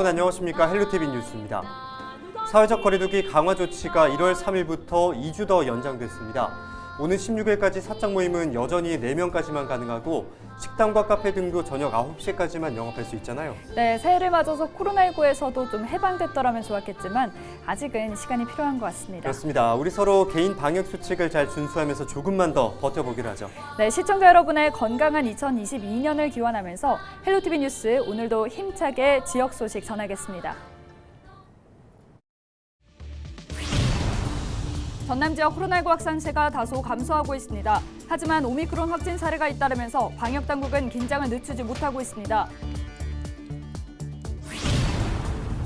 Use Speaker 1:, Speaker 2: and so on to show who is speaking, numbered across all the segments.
Speaker 1: 안녕하십니까. 헬로티비 뉴스입니다. 사회적 거리두기 강화 조치가 1월 3일부터 2주 더 연장됐습니다. 오는 16일까지 사적 모임은 여전히 4명까지만 가능하고 식당과 카페 등도 저녁 9시까지만 영업할 수 있잖아요.
Speaker 2: 네, 새해를 맞아서 코로나19에서도 좀 해방됐더라면 좋았겠지만 아직은 시간이 필요한 것 같습니다.
Speaker 1: 그렇습니다. 우리 서로 개인 방역 수칙을 잘 준수하면서 조금만 더 버텨보기로 하죠.
Speaker 2: 네, 시청자 여러분의 건강한 2022년을 기원하면서 헬로티비 뉴스 오늘도 힘차게 지역 소식 전하겠습니다. 전남 지역 코로나19 확산세가 다소 감소하고 있습니다. 하지만 오미크론 확진 사례가 잇따르면서 방역당국은 긴장을 늦추지 못하고 있습니다.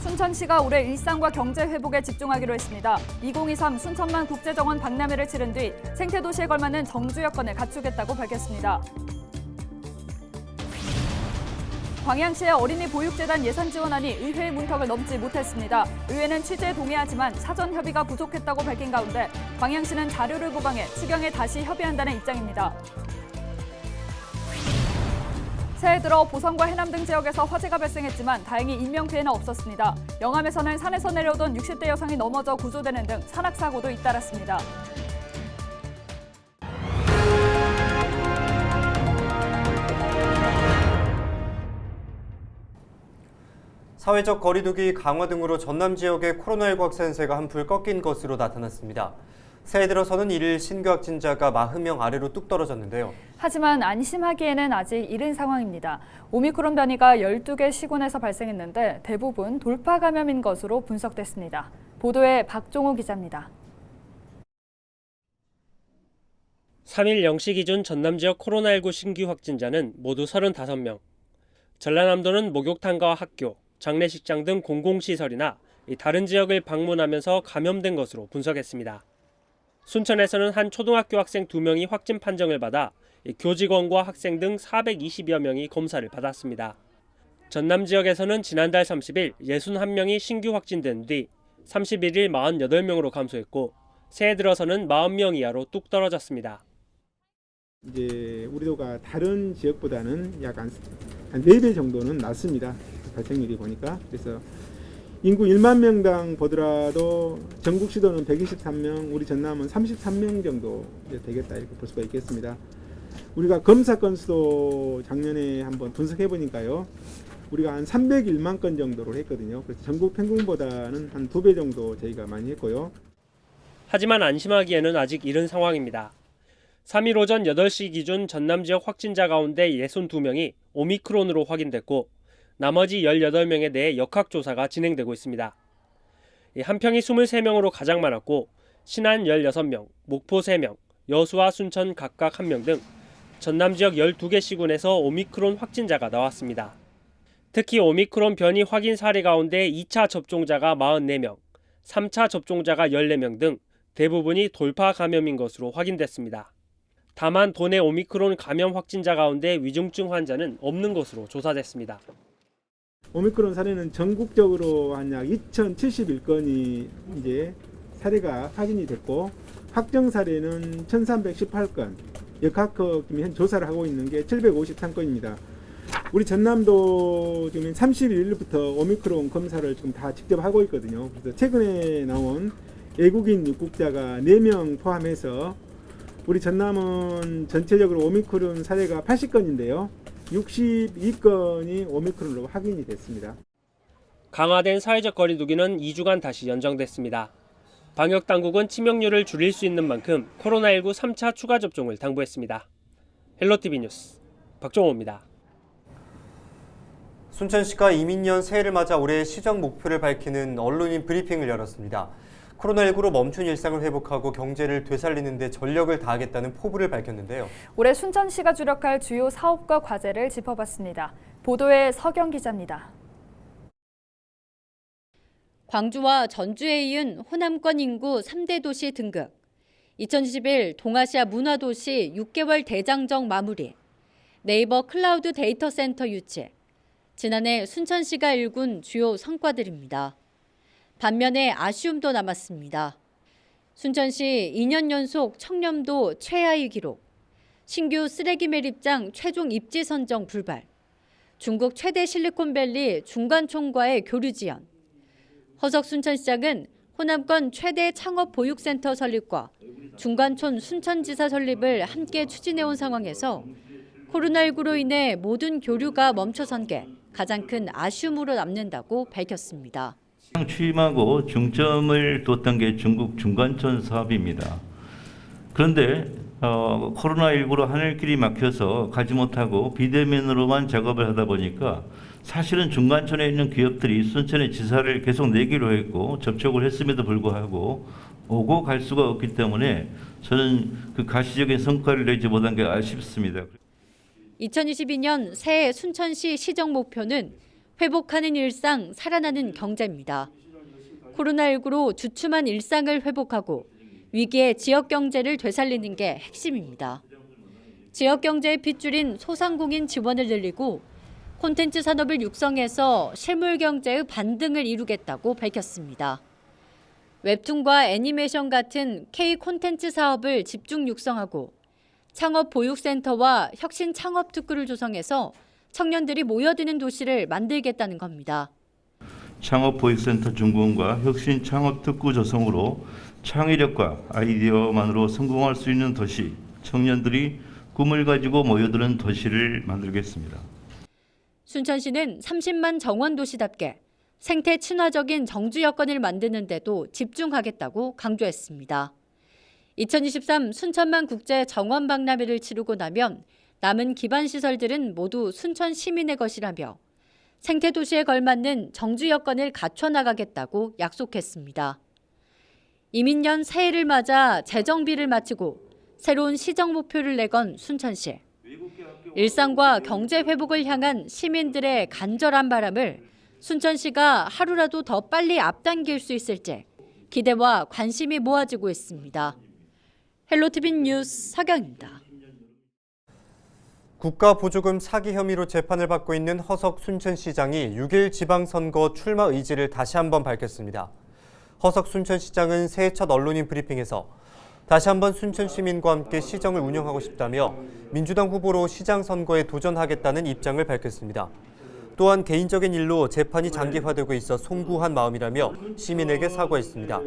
Speaker 2: 순천시가 올해 일상과 경제 회복에 집중하기로 했습니다. 2023 순천만 국제정원 박람회를 치른 뒤 생태도시에 걸맞는 정주 여건을 갖추겠다고 밝혔습니다. 광양시의 어린이 보육재단 예산 지원안이 의회의 문턱을 넘지 못했습니다. 의회는 취지에 동의하지만 사전 협의가 부족했다고 밝힌 가운데 광양시는 자료를 보강해 추경에 다시 협의한다는 입장입니다. 새해 들어 보성과 해남 등 지역에서 화재가 발생했지만 다행히 인명피해는 없었습니다. 영암에서는 산에서 내려오던 60대 여성이 넘어져 구조되는 등 산악사고도 잇따랐습니다.
Speaker 1: 사회적 거리두기 강화 등으로 전남 지역의 코로나19 확산세가 한풀 꺾인 것으로 나타났습니다. 새해 들어서는 1일 신규 확진자가 40명 아래로 뚝 떨어졌는데요.
Speaker 2: 하지만 안심하기에는 아직 이른 상황입니다. 오미크론 변이가 12개 시군에서 발생했는데 대부분 돌파 감염인 것으로 분석됐습니다. 보도에 박종호 기자입니다.
Speaker 3: 3일 0시 기준 전남 지역 코로나19 신규 확진자는 모두 35명. 전라남도는 목욕탕과 학교, 장례식장 등 공공시설이나 다른 지역을 방문하면서 감염된 것으로 분석했습니다. 순천에서는 한 초등학교 학생 2명이 확진 판정을 받아 교직원과 학생 등 420여 명이 검사를 받았습니다. 전남 지역에서는 지난달 30일 61명이 신규 확진된 뒤 31일 48명으로 감소했고 새해 들어서는 40명 이하로 뚝 떨어졌습니다.
Speaker 4: 이제 우리도가 다른 지역보다는 약 한 4배 정도는 낮습니다. 발생률이 보니까. 그래서 인구 1만 명당 보더라도 전국 시도는 123명, 우리 전남은 33명 정도 되겠다 이렇게 볼 수가 있겠습니다. 우리가 검사 건수도 작년에 한번 분석해 보니까요. 우리가 한 301만 건 정도로 했거든요. 그래서 전국 평균보다는 한 2배 정도 저희가 많이 했고요.
Speaker 3: 하지만 안심하기에는 아직 이른 상황입니다. 3일 오전 8시 기준 전남 지역 확진자 가운데 62명이 오미크론으로 확인됐고 나머지 18명에 대해 역학조사가 진행되고 있습니다. 한평이 23명으로 가장 많았고 신안 16명, 목포 3명, 여수와 순천 각각 1명 등 전남 지역 12개 시군에서 오미크론 확진자가 나왔습니다. 특히 오미크론 변이 확인 사례 가운데 2차 접종자가 44명, 3차 접종자가 14명 등 대부분이 돌파 감염인 것으로 확인됐습니다. 다만 도내 오미크론 감염 확진자 가운데 위중증 환자는 없는 것으로 조사됐습니다.
Speaker 4: 오미크론 사례는 전국적으로 한 약 2,071건이 이제 사례가 확인이 됐고 확정 사례는 1,318건, 역학팀이 현 조사를 하고 있는 게 753건입니다. 우리 전남도 지금 31일부터 오미크론 검사를 지금 다 직접 하고 있거든요. 그래서 최근에 나온 외국인 입국자가 4명 포함해서 우리 전남은 전체적으로 오미크론 사례가 80건인데요. 62건이 오미크론으로 확인이 됐습니다.
Speaker 3: 강화된 사회적 거리두기는 2주간 다시 연장됐습니다. 방역당국은 치명률을 줄일 수 있는 만큼 코로나19 3차 추가 접종을 당부했습니다. 헬로티비 뉴스 박종호입니다.
Speaker 1: 순천시가 이민년 새해를 맞아 올해 시정 목표를 밝히는 언론인 브리핑을 열었습니다. 코로나19로 멈춘 일상을 회복하고 경제를 되살리는 데 전력을 다하겠다는 포부를 밝혔는데요.
Speaker 2: 올해 순천시가 주력할 주요 사업과 과제를 짚어봤습니다. 보도에 서경 기자입니다.
Speaker 5: 광주와 전주에 이은 호남권 인구 3대 도시 등극, 2021 동아시아 문화도시 6개월 대장정 마무리, 네이버 클라우드 데이터 센터 유치, 지난해 순천시가 일군 주요 성과들입니다. 반면에 아쉬움도 남았습니다. 순천시 2년 연속 청렴도 최하위 기록, 신규 쓰레기 매립장 최종 입지 선정 불발, 중국 최대 실리콘밸리 중관촌과의 교류 지연, 허석 순천시장은 호남권 최대 창업 보육센터 설립과 중관촌 순천지사 설립을 함께 추진해온 상황에서 코로나19로 인해 모든 교류가 멈춰선 게 가장 큰 아쉬움으로 남는다고 밝혔습니다.
Speaker 6: 취임하고 중점을 뒀던 게 중국 중관촌 사업입니다. 그런데 코로나19로 하늘길이 막혀서 가지 못하고 비대면으로만 작업을 하다 보니까 사실은 중관촌에 있는 기업들이 순천의 지사를 계속 내기로 했고 접촉을 했음에도 불구하고 오고 갈 수가 없기 때문에 저는 그 가시적인 성과를 내지 못한 게 아쉽습니다.
Speaker 5: 2022년 새해 순천시 시정 목표는 회복하는 일상, 살아나는 경제입니다. 코로나19로 주춤한 일상을 회복하고 위기의 지역 경제를 되살리는 게 핵심입니다. 지역 경제의 핏줄인 소상공인 지원을 늘리고 콘텐츠 산업을 육성해서 실물 경제의 반등을 이루겠다고 밝혔습니다. 웹툰과 애니메이션 같은 K 콘텐츠 사업을 집중 육성하고 창업 보육센터와 혁신 창업 특구를 조성해서 청년들이 모여드는 도시를 만들겠다는 겁니다.
Speaker 6: 창업 보육센터 준공과 혁신 창업 특구 조성으로 창의력과 아이디어만으로 성공할 수 있는 도시, 청년들이 꿈을 가지고 모여드는 도시를 만들겠습니다.
Speaker 5: 순천시는 30만 정원 도시답게 생태 친화적인 정주 여건을 만드는 데도 집중하겠다고 강조했습니다. 2023 순천만 국제 정원 박람회를 치르고 나면 남은 기반 시설들은 모두 순천 시민의 것이라며 생태 도시에 걸맞는 정주 여건을 갖춰 나가겠다고 약속했습니다. 이민년 새해를 맞아 재정비를 마치고 새로운 시정 목표를 내건 순천시. 일상과 경제 회복을 향한 시민들의 간절한 바람을 순천시가 하루라도 더 빨리 앞당길 수 있을지 기대와 관심이 모아지고 있습니다. 헬로티비 뉴스 서경입니다.
Speaker 1: 국가보조금 사기 혐의로 재판을 받고 있는 허석 순천시장이 6일 지방선거 출마 의지를 다시 한번 밝혔습니다. 허석 순천시장은 새해 첫 언론인 브리핑에서 다시 한번 순천 시민과 함께 시정을 운영하고 싶다며 민주당 후보로 시장 선거에 도전하겠다는 입장을 밝혔습니다. 또한 개인적인 일로 재판이 장기화되고 있어 송구한 마음이라며 시민에게 사과했습니다.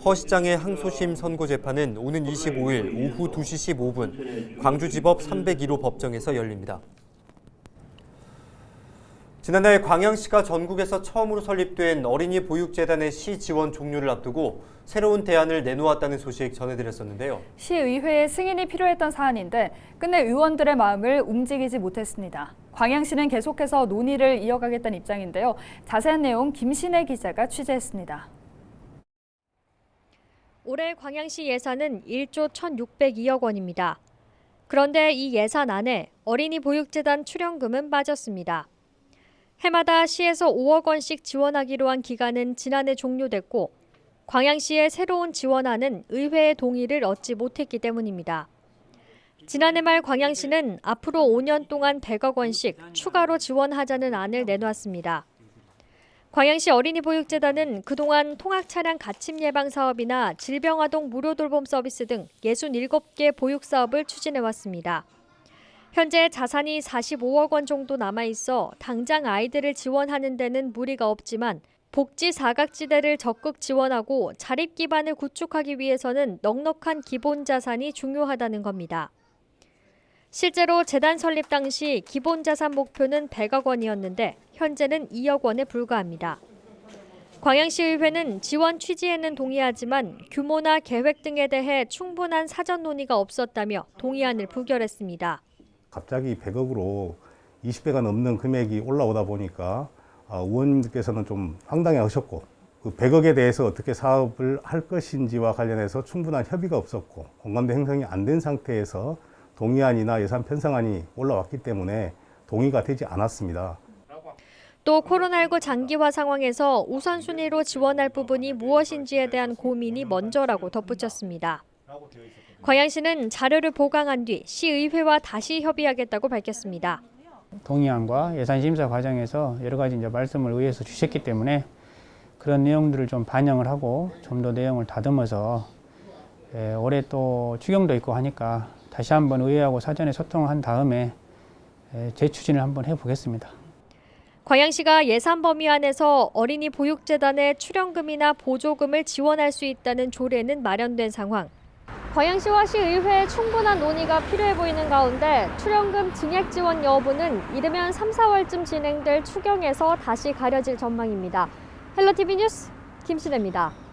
Speaker 1: 허 시장의 항소심 선고 재판은 오는 25일 오후 2시 15분 광주지법 301호 법정에서 열립니다. 지난해 광양시가 전국에서 처음으로 설립된 어린이 보육재단의 시 지원 종료를 앞두고 새로운 대안을 내놓았다는 소식 전해드렸었는데요.
Speaker 2: 시의회의 승인이 필요했던 사안인데 끝내 의원들의 마음을 움직이지 못했습니다. 광양시는 계속해서 논의를 이어가겠다는 입장인데요. 자세한 내용 김신혜 기자가 취재했습니다.
Speaker 7: 올해 광양시 예산은 1조 1,602억 원입니다. 그런데 이 예산 안에 어린이 보육재단 출연금은 빠졌습니다. 해마다 시에서 5억 원씩 지원하기로 한 기간은 지난해 종료됐고 광양시의 새로운 지원안은 의회의 동의를 얻지 못했기 때문입니다. 지난해 말 광양시는 앞으로 5년 동안 100억 원씩 추가로 지원하자는 안을 내놨습니다. 광양시 어린이보육재단은 그동안 통학차량 가침 예방 사업이나 질병아동 무료 돌봄 서비스 등 67개 보육 사업을 추진해왔습니다. 현재 자산이 45억 원 정도 남아있어 당장 아이들을 지원하는 데는 무리가 없지만 복지 사각지대를 적극 지원하고 자립 기반을 구축하기 위해서는 넉넉한 기본 자산이 중요하다는 겁니다. 실제로 재단 설립 당시 기본 자산 목표는 100억 원이었는데 현재는 2억 원에 불과합니다. 광양시의회는 지원 취지에는 동의하지만 규모나 계획 등에 대해 충분한 사전 논의가 없었다며 동의안을 부결했습니다.
Speaker 8: 갑자기 100억으로 20배가 넘는 금액이 올라오다 보니까 의원님들께서는 좀 황당해하셨고 그 100억에 대해서 어떻게 사업을 할 것인지와 관련해서 충분한 협의가 없었고 공감대 형성이 안 된 상태에서 동의안이나 예산 편성안이 올라왔기 때문에 동의가 되지 않았습니다.
Speaker 7: 또 코로나19 장기화 상황에서 우선순위로 지원할 부분이 무엇인지에 대한 고민이 먼저라고 덧붙였습니다. 광양시는 자료를 보강한 뒤 시의회와 다시 협의하겠다고 밝혔습니다.
Speaker 9: 동의안과 예산심사 과정에서 여러 가지 말씀을 의회에서 주셨기 때문에 그런 내용들을 좀 반영을 하고 좀 더 내용을 다듬어서 올해 또 추경도 있고 하니까 다시 한번 의회하고 사전에 소통을 한 다음에 재추진을 한번 해보겠습니다.
Speaker 7: 광양시가 예산 범위 안에서 어린이 보육재단의 출연금이나 보조금을 지원할 수 있다는 조례는 마련된 상황. 광양시와 시의회의 충분한 논의가 필요해 보이는 가운데 출연금 증액 지원 여부는 이르면 3, 4월쯤 진행될 추경에서 다시 가려질 전망입니다. 헬로티비 뉴스 김신혜입니다.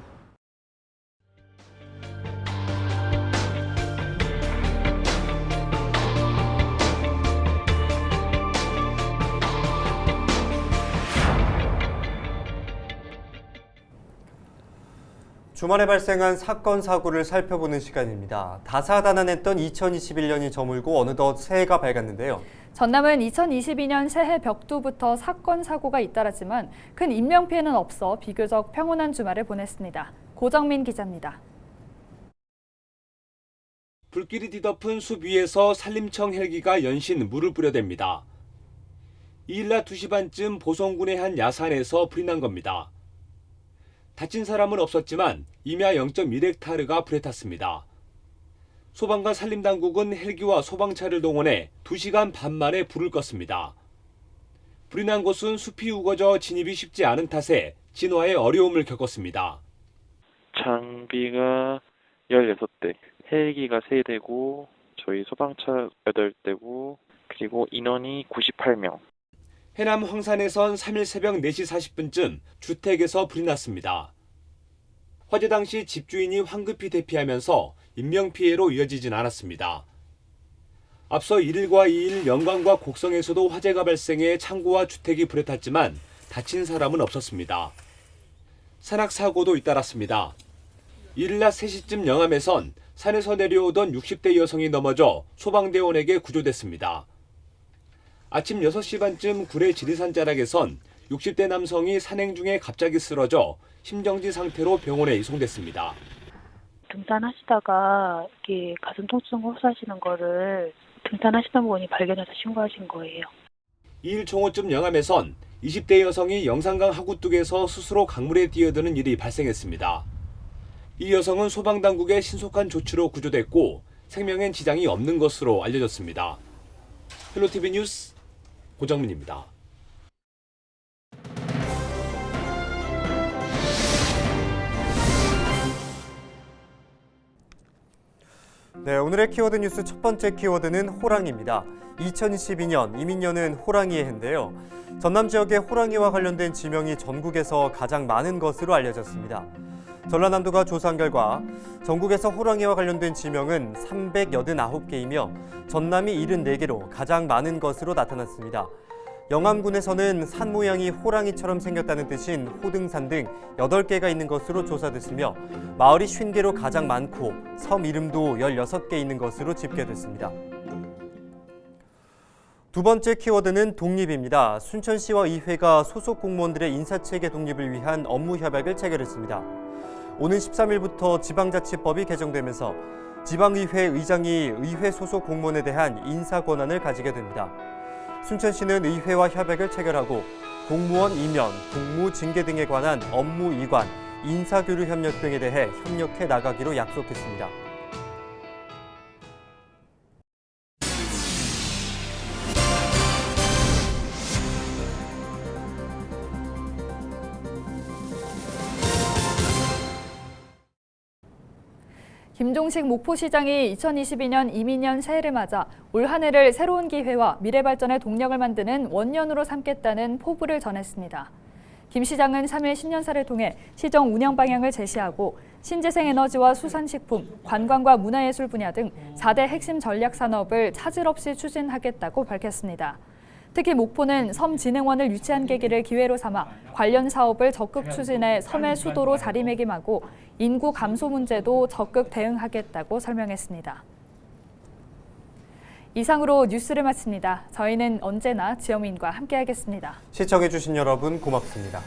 Speaker 1: 주말에 발생한 사건, 사고를 살펴보는 시간입니다. 다사다난했던 2021년이 저물고 어느덧 새해가 밝았는데요.
Speaker 2: 전남은 2022년 새해 벽두부터 사건, 사고가 잇따랐지만 큰 인명피해는 없어 비교적 평온한 주말을 보냈습니다. 고정민 기자입니다.
Speaker 10: 불길이 뒤덮은 숲 위에서 산림청 헬기가 연신 물을 뿌려댑니다. 이일 낮 2시 반쯤 보성군의 한 야산에서 불이 난 겁니다. 다친 사람은 없었지만 임야 0.1헥타르가 불에 탔습니다. 소방과 산림당국은 헬기와 소방차를 동원해 2시간 반 만에 불을 껐습니다. 불이 난 곳은 숲이 우거져 진입이 쉽지 않은 탓에 진화에 어려움을 겪었습니다.
Speaker 11: 장비가 16대, 헬기가 3대고 저희 소방차 8대고 그리고 인원이 98명.
Speaker 10: 해남 황산에선 3일 새벽 4시 40분쯤 주택에서 불이 났습니다. 화재 당시 집주인이 황급히 대피하면서 인명피해로 이어지진 않았습니다. 앞서 1일과 2일 영광과 곡성에서도 화재가 발생해 창고와 주택이 불에 탔지만 다친 사람은 없었습니다. 산악사고도 잇따랐습니다. 1일 낮 3시쯤 영암에선 산에서 내려오던 60대 여성이 넘어져 소방대원에게 구조됐습니다. 아침 6시 반쯤 구례 지리산 자락에선 60대 남성이 산행 중에 갑자기 쓰러져 심정지 상태로 병원에 이송됐습니다.
Speaker 12: 등산하시다가 이렇게 가슴 통증 호소하시는 거를 등산하시던 분이 발견해서 신고하신 거예요.
Speaker 10: 2일 정오쯤 영암에선 20대 여성이 영산강 하구뚝에서 스스로 강물에 뛰어드는 일이 발생했습니다. 이 여성은 소방당국의 신속한 조치로 구조됐고 생명엔 지장이 없는 것으로 알려졌습니다. 헬로티비 뉴스 고정민입니다.
Speaker 1: 네, 오늘의 키워드 뉴스 첫 번째 키워드는 호랑이입니다. 2022년 이민년은 호랑이의 해인데요. 전남 지역의 호랑이와 관련된 지명이 전국에서 가장 많은 것으로 알려졌습니다. 전라남도가 조사한 결과 전국에서 호랑이와 관련된 지명은 389개이며 전남이 74개로 가장 많은 것으로 나타났습니다. 영암군에서는 산 모양이 호랑이처럼 생겼다는 뜻인 호등산 등 8개가 있는 것으로 조사됐으며 마을이 50개로 가장 많고 섬 이름도 16개 있는 것으로 집계됐습니다. 두 번째 키워드는 독립입니다. 순천시와 의회가 소속 공무원들의 인사체계 독립을 위한 업무 협약을 체결했습니다. 오는 13일부터 지방자치법이 개정되면서 지방의회 의장이 의회 소속 공무원에 대한 인사 권한을 가지게 됩니다. 순천시는 의회와 협약을 체결하고 공무원 임연, 공무 징계 등에 관한 업무 이관, 인사교류 협력 등에 대해 협력해 나가기로 약속했습니다.
Speaker 2: 김종식 목포시장이 2022년 이민년 새해를 맞아 올 한 해를 새로운 기회와 미래 발전의 동력을 만드는 원년으로 삼겠다는 포부를 전했습니다. 김 시장은 3일 신년사를 통해 시정 운영 방향을 제시하고 신재생 에너지와 수산식품, 관광과 문화예술 분야 등 4대 핵심 전략 산업을 차질 없이 추진하겠다고 밝혔습니다. 특히 목포는 섬진흥원을 유치한 계기를 기회로 삼아 관련 사업을 적극 추진해 섬의 수도로 자리매김하고 인구 감소 문제도 적극 대응하겠다고 설명했습니다. 이상으로 뉴스를 마칩니다. 저희는 언제나 지영민과 함께하겠습니다.
Speaker 1: 시청해주신 여러분 고맙습니다.